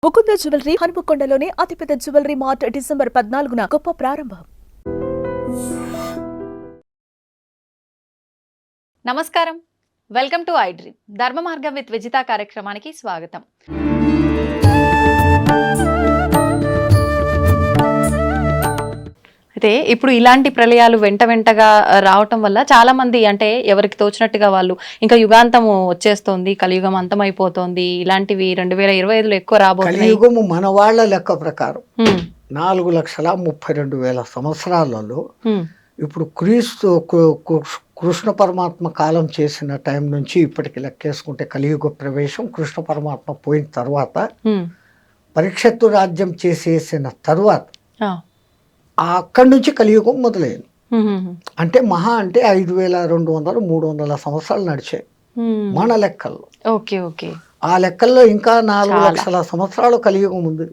Mukunda jewellery హనుమకొండలోని అతిపెద్ద jewellery mart December 14న గొప్ప ప్రారంభం. నమస్కారం, వెల్కమ్ టు ఐ డ్రీమ్. ధర్మ మార్గం విత్ విజిత కార్యక్రమానికి స్వాగతం. అయితే ఇప్పుడు ఇలాంటి ప్రళయాలు వెంటగా రావటం వల్ల చాలా మంది అంటే ఎవరికి తోచినట్టుగా వాళ్ళు ఇంకా యుగాంతం వచ్చేస్తోంది, కలియుగం అంతమైపోతోంది, ఇలాంటివి 2025లో ఎక్కువ రాబోతున్నాయి. కలియుగము మన వాళ్ళ లెక్క ప్రకారం 4,32,000 సంవత్సరాలలో ఇప్పుడు కృష్ణ పరమాత్మ కాలం చేసిన టైం నుంచి ఇప్పటికి లెక్కేసుకుంటే కలియుగ ప్రవేశం కృష్ణ పరమాత్మ పోయిన తర్వాత పరీక్షత్తు రాజ్యం చేసేసిన తర్వాత అక్కడి నుంచి కలియుగం మొదలైంది. అంటే మహా అంటే 5,200-300 సంవత్సరాలు నడిచాయి మన లెక్కల్లో. ఓకే ఓకే, ఆ లెక్కల్లో ఇంకా 4,00,000 సంవత్సరాలు కలియుగం ఉంది.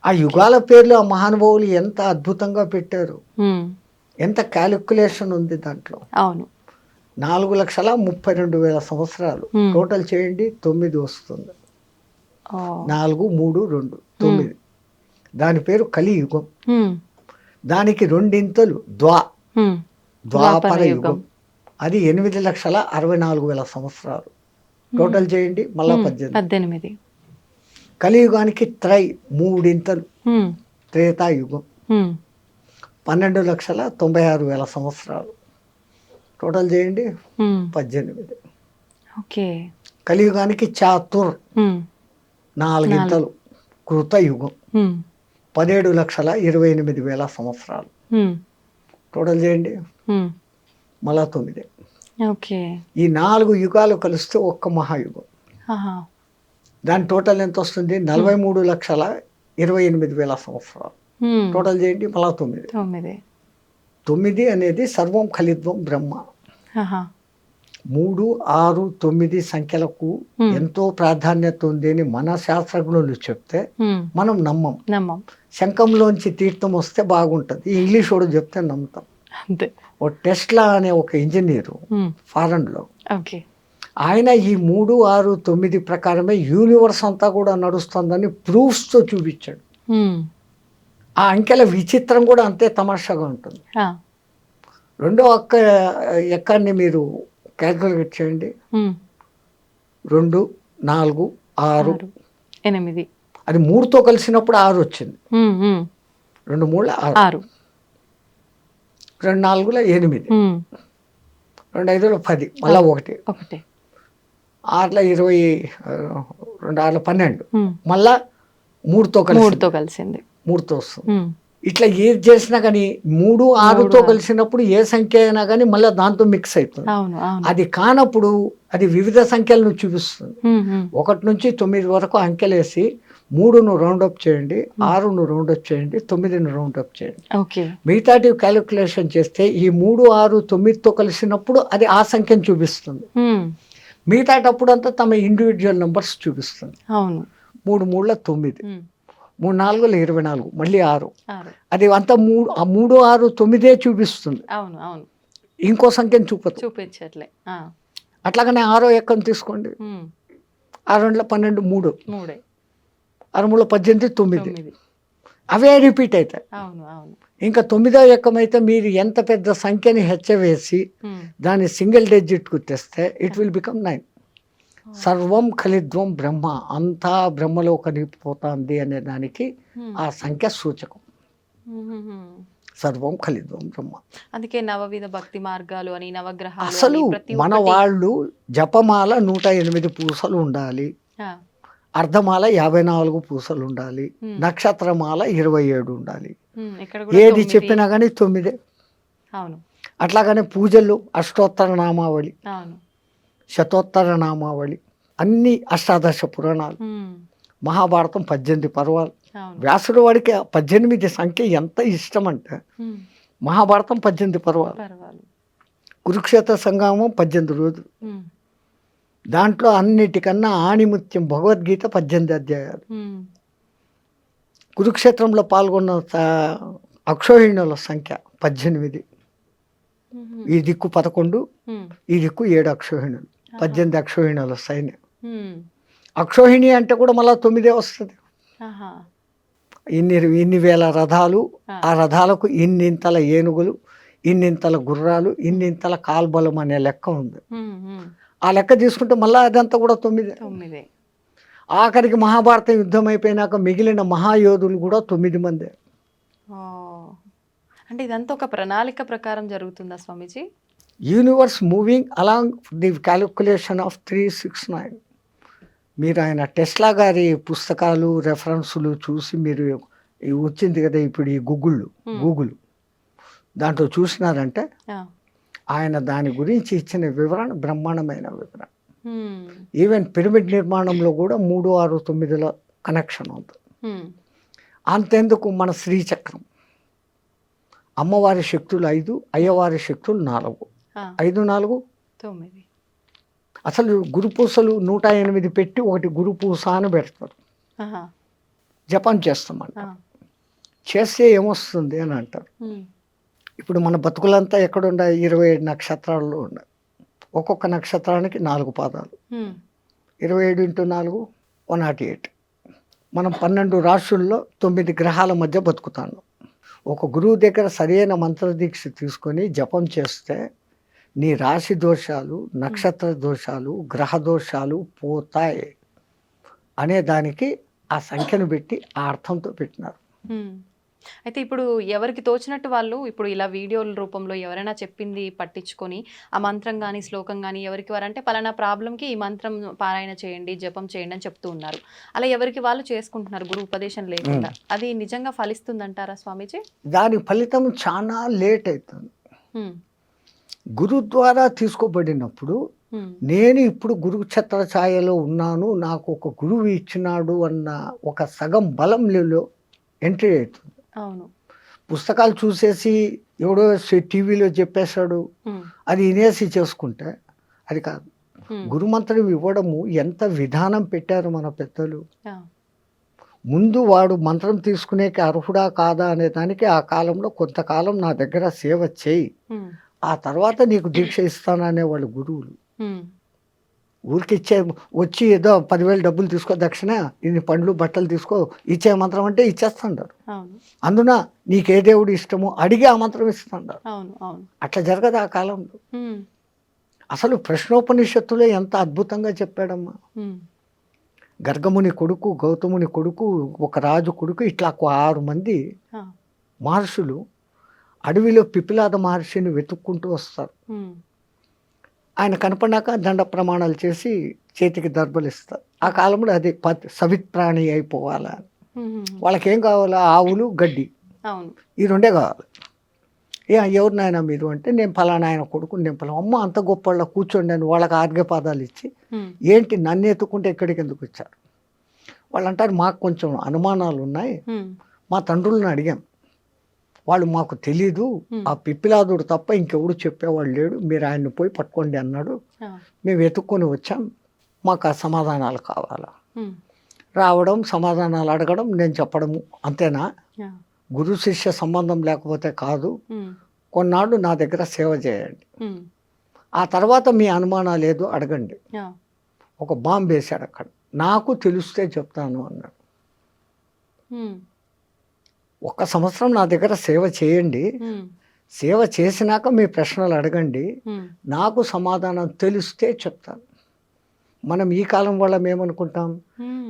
ఆ యుగాల పేర్లు ఆ మహానుభావులు ఎంత అద్భుతంగా పెట్టారు, ఎంత క్యాలిక్యులేషన్ ఉంది దాంట్లో. అవును, 4,32,000 సంవత్సరాలు టోటల్ చేయండి, 9 వస్తుంది. 4, 3, 2, 9. దాని పేరు కలియుగం. దానికి రెండింతలు ద్వాపర యుగం, అది 8,64,000 సంవత్సరాలు టోటల్ చేయండి, మళ్ళా 18. కలియుగానికి మూడింతలు త్రేతాయుగం, 12,96,000 సంవత్సరాలు టోటల్ చేయండి, 18. ఓకే. కలియుగానికి చాతుర్ 4 కృతయుగం, 17,28,000 సంవత్సరాలు టోటల్ చేయండి, మళ్ళా 9. ఓకే. ఈ 4 యుగాలు కలిస్తే ఒక్క మహాయుగం. దాని టోటల్ ఎంత వస్తుంది? 43,28,000 సంవత్సరాలు టోటల్ చేయండి, మళ్ళా 9. 9 అనేది సర్వం ఖలిత్వం బ్రహ్మ. 3, 6, 9 సంఖ్యలకు ఎంతో ప్రాధాన్యత ఉంది అని మన శాస్త్రజ్ఞులు చెప్తే మనం నమ్మం. శంఖంలోంచి తీర్థం వస్తే బాగుంటుంది, ఇంగ్లీష్ వాడు చెప్తే నమ్ముతాం. ఓ టెస్లా అనే ఒక ఇంజనీరు ఫారెన్లో, ఆయన ఈ 3, 6, 9 ప్రకారమే యూనివర్స్ అంతా కూడా నడుస్తుందని ప్రూఫ్స్తో చూపించాడు. ఆ అంకెల విచిత్రం కూడా అంతే తమాషాగా ఉంటుంది. రెండో ఎక్కాన్ని మీరు క్యాల్కులేట్ చేయండి, 2, 4, 6, 8. అది 3తో కలిసినప్పుడు 6 వచ్చింది. 2, 3, 6, 2, 4, 8, 2, 5, 10, మళ్ళా 1, 6, 20, 2, 6, 12, మళ్ళా 3తో కలిసింది, 3తో వస్తుంది. ఇట్లా ఏది చేసినా కానీ 3, 6తో కలిసినప్పుడు ఏ సంఖ్య అయినా కానీ మళ్ళీ దాంతో మిక్స్ అవుతుంది. అది కానప్పుడు అది వివిధ సంఖ్యలను చూపిస్తుంది. 1 నుంచి 9 వరకు అంకెలేసి 3ను రౌండప్ చేయండి, 6ను రౌండప్ చేయండి, 9ను రౌండప్ చేయండి. మిగతాటి క్యాలిక్యులేషన్ చేస్తే ఈ 3, 6, 9తో కలిసినప్పుడు అది ఆ సంఖ్యను చూపిస్తుంది. మిగతాటప్పుడు అంతా తమ ఇండివిజువల్ నెంబర్స్ చూపిస్తుంది. 3, 3, 9, 3, 4, 24, మళ్ళీ 6. అది అంతా 3, 6, 9 చూపిస్తుంది. ఇంకో సంఖ్యను చూపించట్లే. అట్లాగనే 6వ ఎక్కను తీసుకోండి, 6, 2, 12, 3, 6, 3, 18, 9. అవే రిపీట్ అవుతాయి. ఇంకా 9వ ఎక్కం అయితే మీరు ఎంత పెద్ద సంఖ్యని హెచ్చవేసి దాన్ని సింగిల్ డిజిట్కు తెస్తే ఇట్ విల్ బికమ్ 9. సర్వం ఖలిద్వం బ్రహ్మ, అంతా బ్రహ్మలో కలిగిపోతుంది అనే దానికి ఆ సంఖ్య సూచకం. సర్వం ఖలిద్వం బ్రహ్మ. అందుకే నవవిధ భక్తి మార్గాలు అని, నవగ్రహాలు. అసలు మన వాళ్ళు జపమాల 108 పూసలు ఉండాలి, అర్ధమాల 54 పూసలు ఉండాలి, నక్షత్రమాల 27 ఉండాలి. ఏది చెప్పినా కానీ 9. అట్లాగనే పూజలు అష్టోత్తర నామావళి, శతోత్తర నామావళి, అన్ని అష్టాదశ పురాణాలు, మహాభారతం 18 పర్వాలు. వ్యాసుడు వాడికి 18 సంఖ్య ఎంత ఇష్టం అంటే మహాభారతం 18 పర్వాలు, కురుక్షేత్ర సంగ్రామం 18 రోజులు. దాంట్లో అన్నిటికన్నా ఆణిముత్యం భగవద్గీత 18 అధ్యాయాలు. కురుక్షేత్రంలో పాల్గొన్న అక్షోహిణుల సంఖ్య 18. ఈ దిక్కు 11, ఈ దిక్కు 7 అక్షోహిణులు, 18 అక్షోహిణుల సైన్యం. అక్షోహిణి అంటే కూడా మళ్ళీ 9 వస్తుంది. ఆహా. ఇన్ని వేల రథాలు, ఆ. ఆ రథాలకు ఇన్నింతల ఏనుగులు, ఇన్నింతల గుర్రాలు, ఇన్నింతల కాల్బలం అనే లెక్క ఉంది. ఆ లెక్క తీసుకుంటే మళ్ళీ అదంతా కూడా 9. 9. ఆఖరికి మహాభారత యుద్ధం అయిపోయినాక మిగిలిన మహాయోధులు కూడా 9 మందే. అంటే ఇదంతా ఒక ప్రణాళిక ప్రకారం జరుగుతుందా Swamiji? Universe moving along the calculation of 369. మీరు ఆయన టెస్లా గారి పుస్తకాలు రెఫరెన్సులు చూసి మీరు వచ్చింది కదా ఇప్పుడు ఈ గూగుల్ దాంట్లో చూసినారంటే ఆయన దాని గురించి ఇచ్చిన వివరణ బ్రహ్మాండమైన వివరణ. ఈవెన్ పిరమిడ్ నిర్మాణంలో కూడా 3, 6, 9ల కనెక్షన్ ఉంది. అంతెందుకు మన శ్రీచక్రం అమ్మవారి శక్తులు 5, అయ్యవారి శక్తులు 4. 5, 4, 9. అసలు గురుపూసలు 108 పెట్టి ఒకటి గురుపూస అని పెడతారు. జపం చేస్తామంట. చేస్తే ఏమొస్తుంది అని అంటారు. ఇప్పుడు మన బతుకులంతా ఎక్కడున్నాయి? 27 నక్షత్రాల్లో ఉన్నాయి. ఒక్కొక్క నక్షత్రానికి 4 పాదాలు. 27 × 4 108. మనం 12 రాశుల్లో 9 గ్రహాల మధ్య బతుకుతాను. ఒక గురువు దగ్గర సరైన మంత్రదీక్ష తీసుకొని జపం చేస్తే నీ రాశి దోషాలు, నక్షత్ర దోషాలు, గ్రహ దోషాలు పోతాయి అనే దానికి ఆ సంఖ్యను పెట్టి ఆ అర్థంతో పెట్టినారు. అయితే ఇప్పుడు ఎవరికి తోచినట్టు వాళ్ళు ఇప్పుడు ఇలా వీడియోల రూపంలో ఎవరైనా చెప్పింది పట్టించుకొని ఆ మంత్రం కానీ శ్లోకం కానీ ఎవరికి వారంటే పలానా ప్రాబ్లంకి ఈ మంత్రం పారాయణ చేయండి, జపం చేయండి అని చెప్తూ ఉన్నారు. అలా ఎవరికి వాళ్ళు చేసుకుంటున్నారు గురు ఉపదేశం లేకుండా. అది నిజంగా ఫలిస్తుందంటారా స్వామీజీ? దాని ఫలితం చాలా లేట్ అవుతుంది. గురు ద్వారా తీసుకోబడినప్పుడు నేను ఇప్పుడు గురు ఛత్ర ఛాయలో ఉన్నాను, నాకు ఒక గురువు ఇచ్చినాడు అన్న ఒక సగం బలంలో ఎంట్రీ అవుతుంది. అవును. పుస్తకాలు చూసేసి ఎవడో టీవీలో చెప్పేశాడు అది వినేసి చేసుకుంటే అది కాదు. గురుమంత్రం ఇవ్వడము ఎంత విధానం పెట్టారు మన పెద్దలు. ముందు వాడు మంత్రం తీసుకునేకి అర్హుడా కాదా అనే దానికి ఆ కాలంలో కొంతకాలం నా దగ్గర సేవ చేయి, ఆ తర్వాత నీకు దీక్ష ఇస్తాననే వాళ్ళు గురువులు. ఊరికి వచ్చి ఏదో 10,000 డబ్బులు తీసుకో దక్షిణ, ఇన్ని పండ్లు బట్టలు తీసుకో, ఇచ్చే మంత్రం అంటే ఇచ్చేస్తాండారు. అందున నీకే దేవుడు ఇష్టమో అడిగి ఆ మంత్రం ఇస్తాండారు. అట్లా జరగదు ఆ కాలంలో. అసలు ప్రశ్నోపనిషత్తులో ఎంత అద్భుతంగా చెప్పాడమ్మా. గర్గముని కొడుకు, గౌతముని కొడుకు, ఒక రాజు కొడుకు, ఇట్లా 6 మంది మహర్షులు అడవిలో పిపిలాద మహర్షిని వెతుక్కుంటూ వస్తారు. ఆయన కనపడినాక దండ ప్రమాణాలు చేసి చేతికి దర్భలు ఇస్తారు. ఆ కాలంలో అది సవిత్ప్రాణి అయిపోవాలా. వాళ్ళకేం కావాలా? ఆవులు, గడ్డి, ఈ 2 కావాలి. ఎవరినైనా మీరు అంటే నేను ఫలానా ఆయన కొడుకు, నేను ఫలానా. అమ్మ అంత గొప్ప వాళ్ళ కూర్చోండి అని వాళ్ళకి ఆర్ఘ్యపాదాలు ఇచ్చి ఏంటి నన్ను ఎత్తుకుంటే ఎక్కడికి ఎందుకు వచ్చారు? వాళ్ళు అంటారు మాకు కొంచెం అనుమానాలు ఉన్నాయి, మా తండ్రులను అడిగాం, వాళ్ళు మాకు తెలీదు, ఆ పిప్పిలాదుడు తప్ప ఇంకెవడు చెప్పేవాళ్ళు లేడు, మీరు ఆయన్ని పోయి పట్టుకోండి అన్నాడు, మేము వెతుక్కొని వచ్చాం, మాకు ఆ సమాధానాలు కావాలా. రావడం, సమాధానాలు అడగడం, నేను చెప్పడము, అంతేనా? గురు శిష్య సంబంధం లేకపోతే కాదు. కొన్నాళ్ళు నా దగ్గర సేవ చేయండి, ఆ తర్వాత మీ అనుమానాలు ఏదో అడగండి. ఒక బాంబు వేశాడు అక్కడ, నాకు తెలిస్తే చెప్తాను అన్నాడు. 1 సంవత్సరం నా దగ్గర సేవ చేయండి, సేవ చేసినాక మీ ప్రశ్నలు అడగండి, నాకు సమాధానం తెలిస్తే చెప్తాను. మనం ఈ కాలం వాళ్ళం ఏమనుకుంటాం?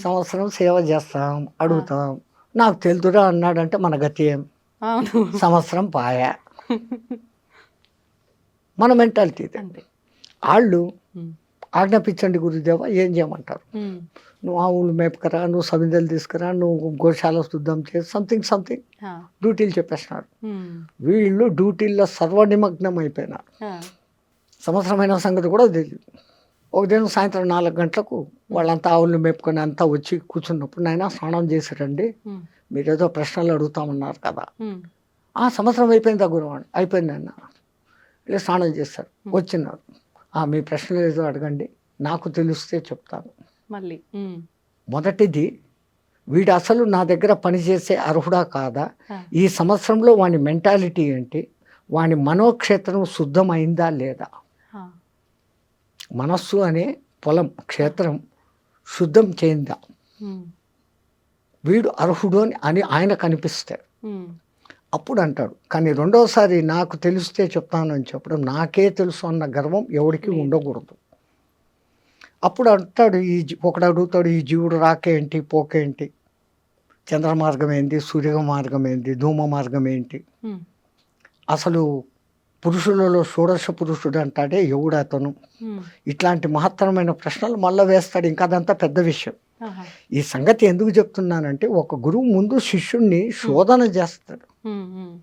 సంవత్సరం సేవ చేస్తాం, అడుగుతాం, నాకు తెలుదురా అన్నాడంటే మన గతి ఏం? సంవత్సరం పాయా. మన మెంటాలిటీ. వాళ్ళు ఆజ్ఞాపించండి గురుదేవా, ఏం చేయమంటారు? నువ్వు ఆవులు మేపకరా, నువ్వు సమిధలు తీసుకురా, నువ్వు గోశాల శుద్ధం చేసి సంథింగ్ డ్యూటీలు చెప్పేస్తున్నారు. వీళ్ళు డ్యూటీల్లో సర్వనిమగ్నం అయిపోయినారు. సంవత్సరమైన సంగతి కూడా తెలియదు. ఒక దినం సాయంత్రం 4 గంటలకు వాళ్ళంతా ఆవులు మేపుకొని అంతా వచ్చి కూర్చున్నప్పుడు, నాయన స్నానం చేశారండి, మీరేదో ప్రశ్నలు అడుగుతామన్నారు కదా. సంవత్సరం అయిపోయిందా గురువాడు? అయిపోయింది అన్న. ఇలా స్నానం చేశారు, వచ్చినారు, మీ ప్రశ్నలు ఏదో అడగండి, నాకు తెలిస్తే చెప్తాను. మళ్ళీ మొదటిది, వీడు అసలు నా దగ్గర పనిచేసే అర్హుడా కాదా, ఈ సంవత్సరంలో వాని మెంటాలిటీ ఏంటి, వాని మనోక్షేత్రం శుద్ధమైందా లేదా. మనస్సు అనే పొలం, క్షేత్రం శుద్ధం చేయిందా, ఉమ్, వీడు అర్హుడు అని ఆయనకు అనిపిస్తాడు. ఉమ్, అప్పుడు అంటాడు. కానీ రెండోసారి నాకు తెలిస్తే చెప్తానని చెప్పడం, నాకే తెలుసు అన్న గర్వం ఎవరికి ఉండకూడదు. అప్పుడు అంటాడు, ఒకడు అడుగుతాడు, ఈ జీవుడు రాకేంటి పోకేంటి, చంద్ర మార్గం ఏంటి, సూర్య మార్గం ఏంటి, ధూమ మార్గం ఏంటి, ఉమ్, అసలు పురుషులలో షోడశ పురుషుడు అంటాడే ఎవడు అతను, ఉమ్, ఇట్లాంటి మహత్తరమైన ప్రశ్నలు మళ్ళీ వేస్తాడు. ఇంకా అదంతా పెద్ద విషయం. ఆహా, ఈ సంగతి ఎందుకు చెప్తున్నానంటే, ఒక గురువు ముందు శిష్యుణ్ణి శోధన చేస్తాడు. ఉమ్, ఉమ్,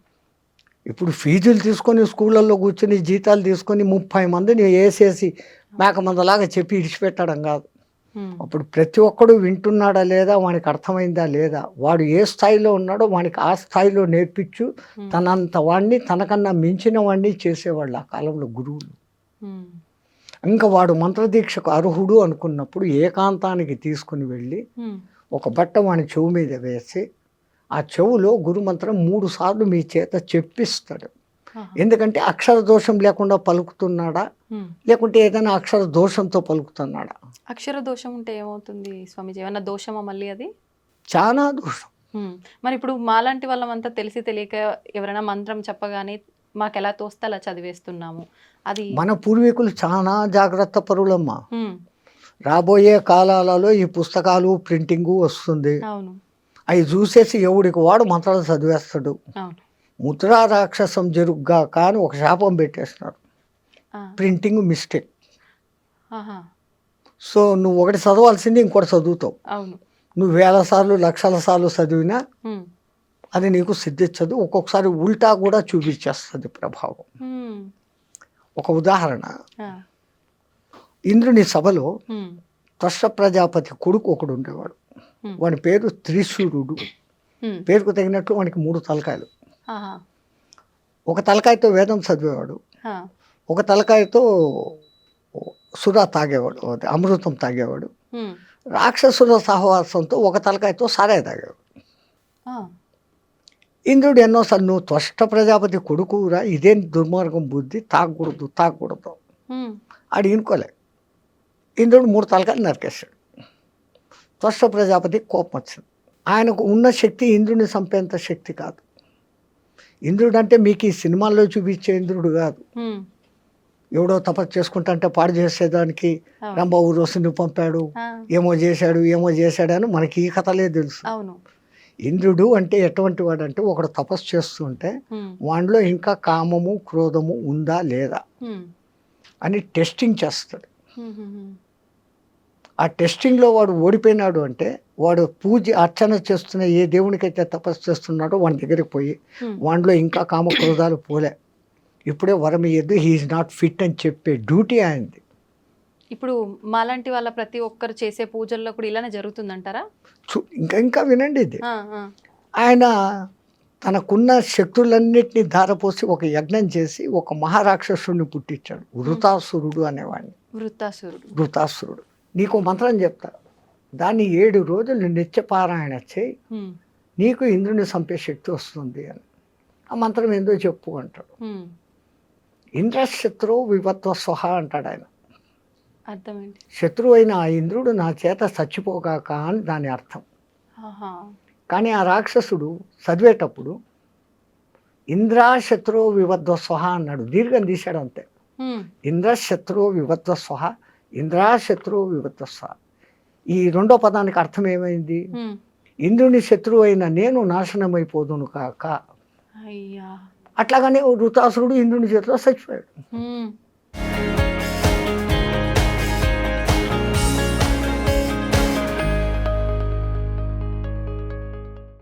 ఇప్పుడు ఫీజులు తీసుకొని స్కూళ్ళల్లో కూర్చొని జీతాలు తీసుకొని 30 మందిని వేసేసి మేకమందలాగా చెప్పి ఇడిచిపెట్టడం కాదు. ఉమ్, అప్పుడు ప్రతి ఒక్కడు వింటున్నాడా లేదా, వానికి అర్థమైందా లేదా, వాడు ఏ స్థాయిలో ఉన్నాడో వానికి ఆ స్థాయిలో నేర్పించు, తనంత వాడిని తనకన్నా మించిన వాడిని చేసేవాళ్ళు ఆ కాలంలో గురువులు. ఉమ్, ఇంకా వాడు మంత్రదీక్షకు అర్హుడు అనుకున్నప్పుడు ఏకాంతానికి తీసుకుని వెళ్ళి ఉమ్, ఒక బట్ట వాని చెవు మీద వేసి ఆ చెవులో గురుమంత్రం 3 సార్లు మీ చేత చెప్పిస్తాడు. ఆహా, ఎందుకంటే అక్షర దోషం లేకుండా పలుకుతున్నాడా, ఉమ్. లేకుంటే ఏదైనా అక్షర దోషంతో పలుకుతున్నాడా. అక్షర దోషం ఉంటే ఏమవుతుంది స్వామీజీ? ఏమన్నా దోషమా మళ్ళీ అది? చాలా దోషం. మరి ఇప్పుడు మాలాంటి వాళ్ళమంతా తెలిసి తెలియక ఎవరైనా మంత్రం చెప్పగానే మాకు ఎలా తోస్తే అలా చదివేస్తున్నాము. అది మన పూర్వీకులు చాలా జాగ్రత్త పరులమ్మా. ఉమ్, రాబోయే కాలాలలో ఈ పుస్తకాలు ప్రింటింగు వస్తుంది. అవును అవి చూసేసి ఎవడికి వాడు మంత్రాలు చదివేస్తాడు. అవును. ముద్రా రాక్షసం జరుగుగా కానీ ఒక శాపం పెట్టేస్తున్నారు, ఆ, ప్రింటింగ్ మిస్టేక్. ఆహా, సో నువ్వు ఒకటి చదవాల్సింది ఇంకోటి చదువుతావు. అవును. నువ్వు 1000 సార్లు 1,00,000 సార్లు చదివినా ఉమ్, అది నీకు సిద్ధించదు. ఒక్కొక్కసారి ఉల్టా కూడా చూపించేస్తుంది ప్రభావం. ఉమ్, ఒక ఉదాహరణ, ఆ, ఇంద్రుని సభలో ఉమ్, త్వష్ట ప్రజాపతి కొడుకు ఒకడు ఉండేవాడు. Hmm. వాని పేరు త్రిశూరుడు. ఉమ్, పేరుకు తగినట్లు వానికి 3 తలకాయలు. ఆహా, ఒక తలకాయతో వేదం చదివేవాడు, ఆ, ఒక తలకాయతో సురా తాగేవాడు, అదే అమృతం తాగేవాడు. ఉమ్, రాక్షసుల సహవాసంతో ఒక తలకాయతో సారాయి తాగేవాడు. ఆ, ఇంద్రుడు ఎన్నోసార్లు, నువ్వు త్వష్ట ప్రజాపతి కొడుకురా, ఇదేం దుర్మార్గం బుద్ధి, తాగకూడదు. ఉమ్, ఆడు ఇనుకోలే. ఇంద్రుడు 3 తలకాయలు నరికేశాడు. త్వష్ట ప్రజాపతి కోపం వచ్చింది. ఆయనకు ఉన్న శక్తి ఇంద్రుడిని చంపేంత శక్తి కాదు. ఇంద్రుడు అంటే మీకు ఈ సినిమాల్లో చూపించే ఇంద్రుడు కాదు. ఉమ్, ఎవడో తపస్సు చేసుకుంటే పాడు చేసేదానికి అవును. రంభ ఊరోసిని పంపాడు, ఆ, ఏమో చేశాడు అని మనకి ఈ కథలే తెలుసు. అవును. ఇంద్రుడు అంటే ఎటువంటి వాడు అంటే, ఒకడు తపస్సు చేస్తుంటే ఉమ్, వాడిలో ఇంకా కామము క్రోధము ఉందా లేదా ఉమ్, అని టెస్టింగ్ చేస్తాడు. ఉమ్, ఉమ్, ఆ టెస్టింగ్లో వాడు ఓడిపోయినాడు అంటే, వాడు పూజ అర్చన చేస్తున్న ఏ దేవునికైతే తపస్సు చేస్తున్నాడో వాడి దగ్గరికి పోయి ఉమ్. వాడిలో ఇంకా కామ క్రోధాలు పోలే, ఇప్పుడే వరం ఇయ్యద్దు, హీఈస్ నాట్ ఫిట్ అని చెప్పే డ్యూటీ ఆయనది. ఇప్పుడు మాలాంటి వాళ్ళ ప్రతి ఒక్కరు చేసే పూజల్లో కూడా ఇలానే జరుగుతుందంటారా? ఇంకా వినండి ఇది. ఆ, ఆ, ఆయన తనకున్న శక్తులన్నిటినీ ధారపోసి ఒక యజ్ఞం చేసి ఒక మహారాక్షసుడిని పుట్టించాడు, వృతాసురుడు అనేవాడిని. వృతాసురుడు. నీకు మంత్రం చెప్తా, దాన్ని 7 రోజులు నిత్యపారాయణ చేయి, ఉమ్, నీకు ఇంద్రుని చంపే శక్తి వస్తుంది అని. ఆ మంత్రం ఏందో చెప్పు అంటాడు. ఉమ్. ఇంద్రశత్రు వివత్వ స్వహ అంటాడు ఆయన. అర్థం ఏంటి? శత్రువు అయిన ఆ ఇంద్రుడు నా చేత చచ్చిపోగాక అని దాని అర్థం. ఆహా, కానీ ఆ రాక్షసుడు చదివేటప్పుడు ఇంద్రశత్రు వివత్వ స్వహ అన్నాడు, దీర్ఘం తీశాడు అంతే. ఉమ్, ఇంద్రశత్రు వివత్వ స్వహ, ఇంద్రశత్రు వివత్వ స్వహ. ఈ రెండో పదానికి అర్థం ఏమైంది? ఉమ్. ఇంద్రుని శత్రువు అయిన నేను నాశనమైపోదును కాక. అయ్యా. అట్లాగానే వృతాసురుడు ఇంద్రుని చేతిలో చచ్చిపోయాడు. ఉమ్.